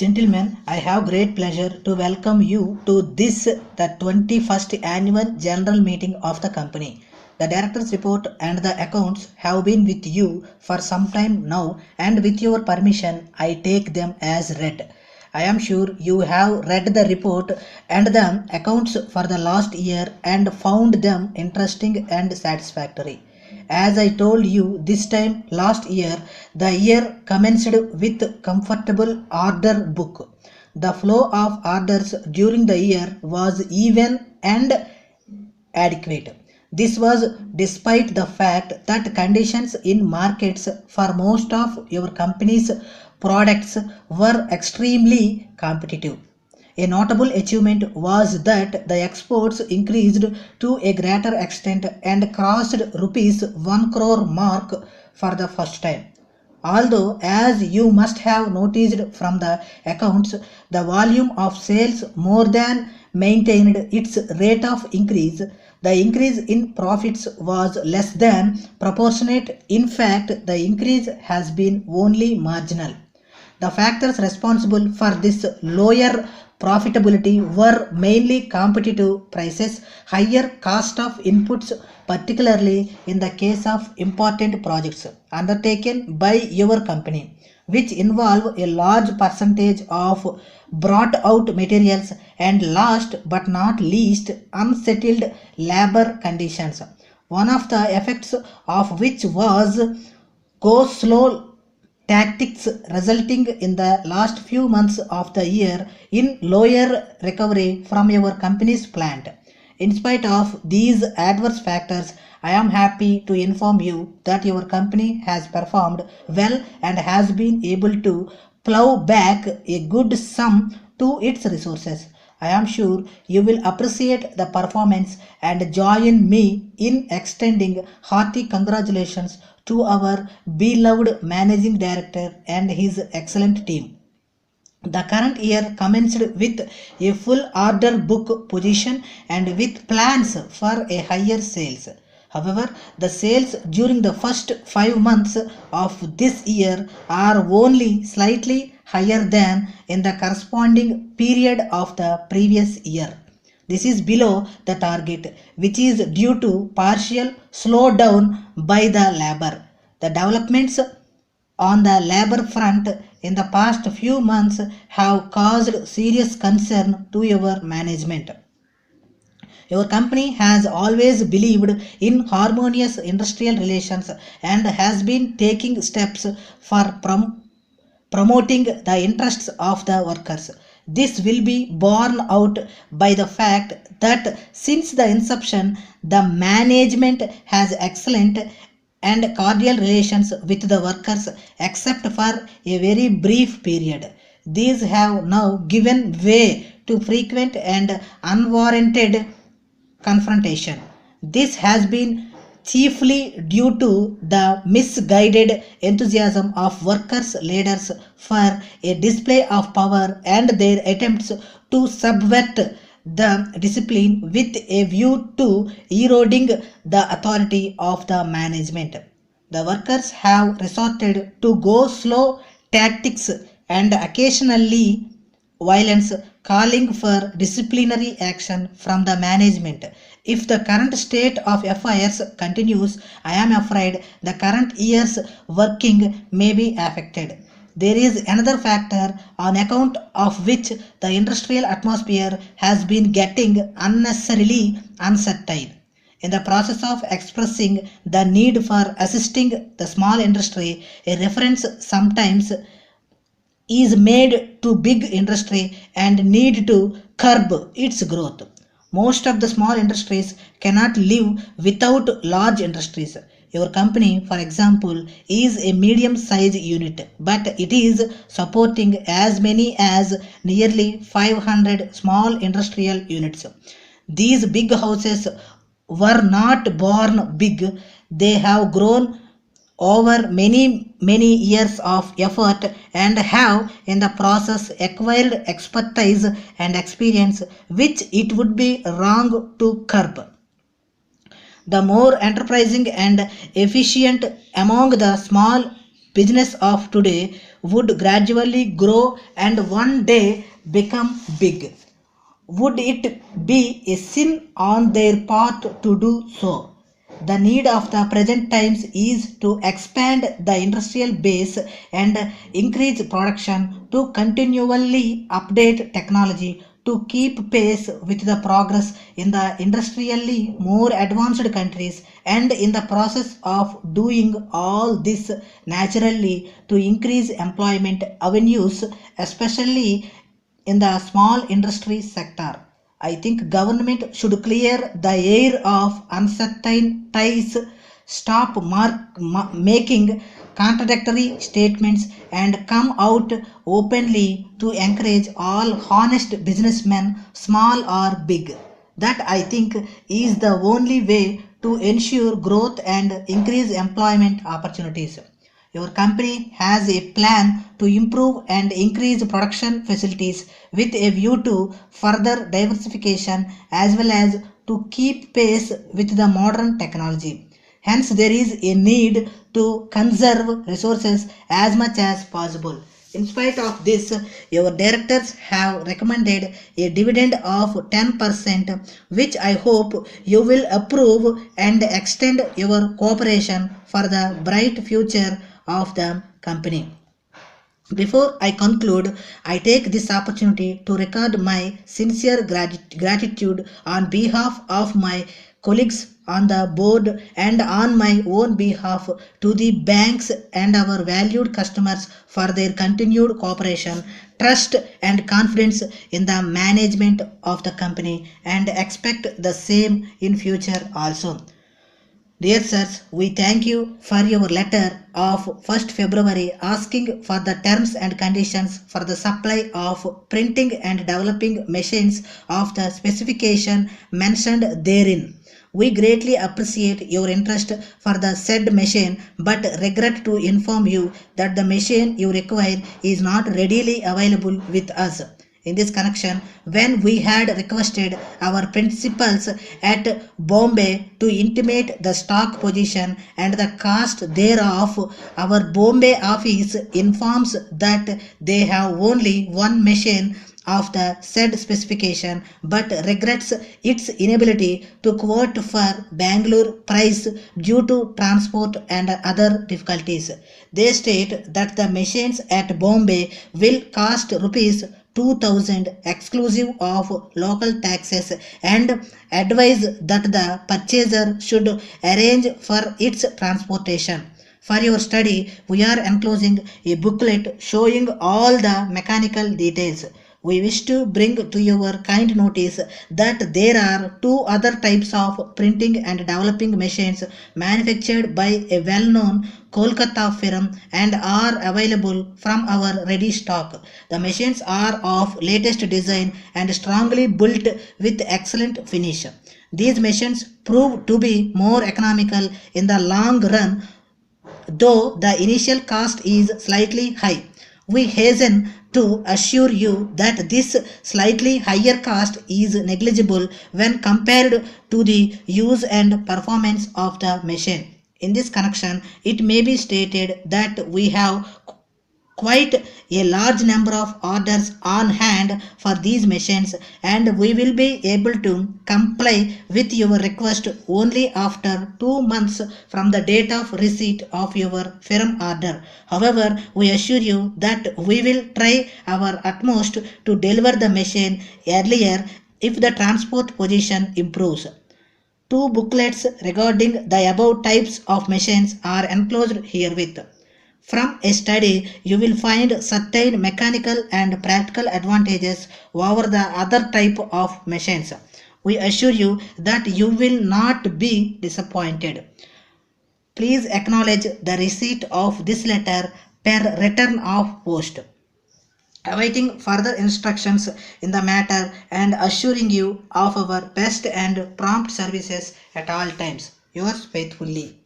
Gentlemen, I have great pleasure to welcome you to the 21st annual general meeting of the company. The director's report and the accounts have been with you for some time now, and with your permission, I take them as read. I am sure you have read the report and the accounts for the last year and found them interesting and satisfactory. As I told you this time last year, the year commenced with comfortable order book. The flow of orders during the year was even and adequate. This was despite the fact that conditions in markets for most of your company's products were extremely competitive. A notable achievement was that the exports increased to a greater extent and crossed rupees 1 crore mark for the first time. Although, as you must have noticed from the accounts, the volume of sales more than maintained its rate of increase, the increase in profits was less than proportionate. In fact, the increase has been only marginal. The factors responsible for this lower profitability were mainly competitive prices, higher cost of inputs, particularly in the case of important projects undertaken by your company, which involve a large percentage of brought out materials, and last but not least, unsettled labor conditions. One of the effects of which was go slow tactics, resulting in the last few months of the year in lower recovery from your company's plant. In spite of these adverse factors, I am happy to inform you that your company has performed well and has been able to plow back a good sum to its resources. I am sure you will appreciate the performance and join me in extending hearty congratulations to our beloved managing director and his excellent team. The current year commenced with a full order book position and with plans for a higher sales. However, the sales during the first 5 months of this year are only slightly higher than in the corresponding period of the previous year. This is below the target, which is due to partial slowdown by the labor. The developments on the labor front in the past few months have caused serious concern to your management. Your company has always believed in harmonious industrial relations and has been taking steps for promoting the interests of the workers. This will be borne out by the fact that since the inception, the management has excellent and cordial relations with the workers except for a very brief period. These have now given way to frequent and unwarranted confrontation. This has been chiefly due to the misguided enthusiasm of workers' leaders for a display of power and their attempts to subvert the discipline with a view to eroding the authority of the management. The workers have resorted to go slow tactics and occasionally violence, calling for disciplinary action from the management. If the current state of affairs continues, I am afraid the current year's working may be affected. There is another factor on account of which the industrial atmosphere has been getting unnecessarily uncertain. In the process of expressing the need for assisting the small industry, a reference sometimes is made to big industry and need to curb its growth. Most of the small industries cannot live without large industries. Your company, for example, is a medium-sized unit, but it is supporting as many as nearly 500 small industrial units. These big houses were not born big, they have grown over many years of effort and have in the process acquired expertise and experience which it would be wrong to curb. The more enterprising and efficient among the small business of today would gradually grow and one day become big. Would it be a sin on their part to do so? The need of the present times is to expand the industrial base and increase production to continually update technology to keep pace with the progress in the industrially more advanced countries, and in the process of doing all this naturally to increase employment avenues, especially in the small industry sector. I think government should clear the air of uncertainties, stop making contradictory statements, and come out openly to encourage all honest businessmen, small or big. That I think is the only way to ensure growth and increase employment opportunities. Your company has a plan to improve and increase production facilities with a view to further diversification as well as to keep pace with the modern technology. Hence, there is a need to conserve resources as much as possible. In spite of this, your directors have recommended a dividend of 10%, which I hope you will approve and extend your cooperation for the bright future of the company. Before I conclude, I take this opportunity to record my sincere gratitude on behalf of my colleagues on the board and on my own behalf to the banks and our valued customers for their continued cooperation, trust, and confidence in the management of the company, and expect the same in future also. Dear sirs, we thank you for your letter of 1st February asking for the terms and conditions for the supply of printing and developing machines of the specification mentioned therein. We greatly appreciate your interest for the said machine, but regret to inform you that the machine you require is not readily available with us. In this connection, when we had requested our principals at Bombay to intimate the stock position and the cost thereof, our Bombay office informs that they have only one machine of the said specification, but regrets its inability to quote for Bangalore price due to transport and other difficulties. They state that the machines at Bombay will cost rupees 2000 exclusive of local taxes, and advise that the purchaser should arrange for its transportation. For your study, we are enclosing a booklet showing all the mechanical details. We wish to bring to your kind notice that there are two other types of printing and developing machines manufactured by a well-known Kolkata firm and are available from our ready stock. The machines are of latest design and strongly built with excellent finish. These machines prove to be more economical in the long run, though the initial cost is slightly high. We hasten to assure you that this slightly higher cost is negligible when compared to the use and performance of the machine. In this connection, it may be stated that we have quite a large number of orders on hand for these machines, and we will be able to comply with your request only after 2 months from the date of receipt of your firm order. However, we assure you that we will try our utmost to deliver the machine earlier if the transport position improves. Two booklets regarding the above types of machines are enclosed herewith. From a study, you will find certain mechanical and practical advantages over the other type of machines. We assure you that you will not be disappointed. Please acknowledge the receipt of this letter per return of post. Awaiting further instructions in the matter and assuring you of our best and prompt services at all times. Yours faithfully.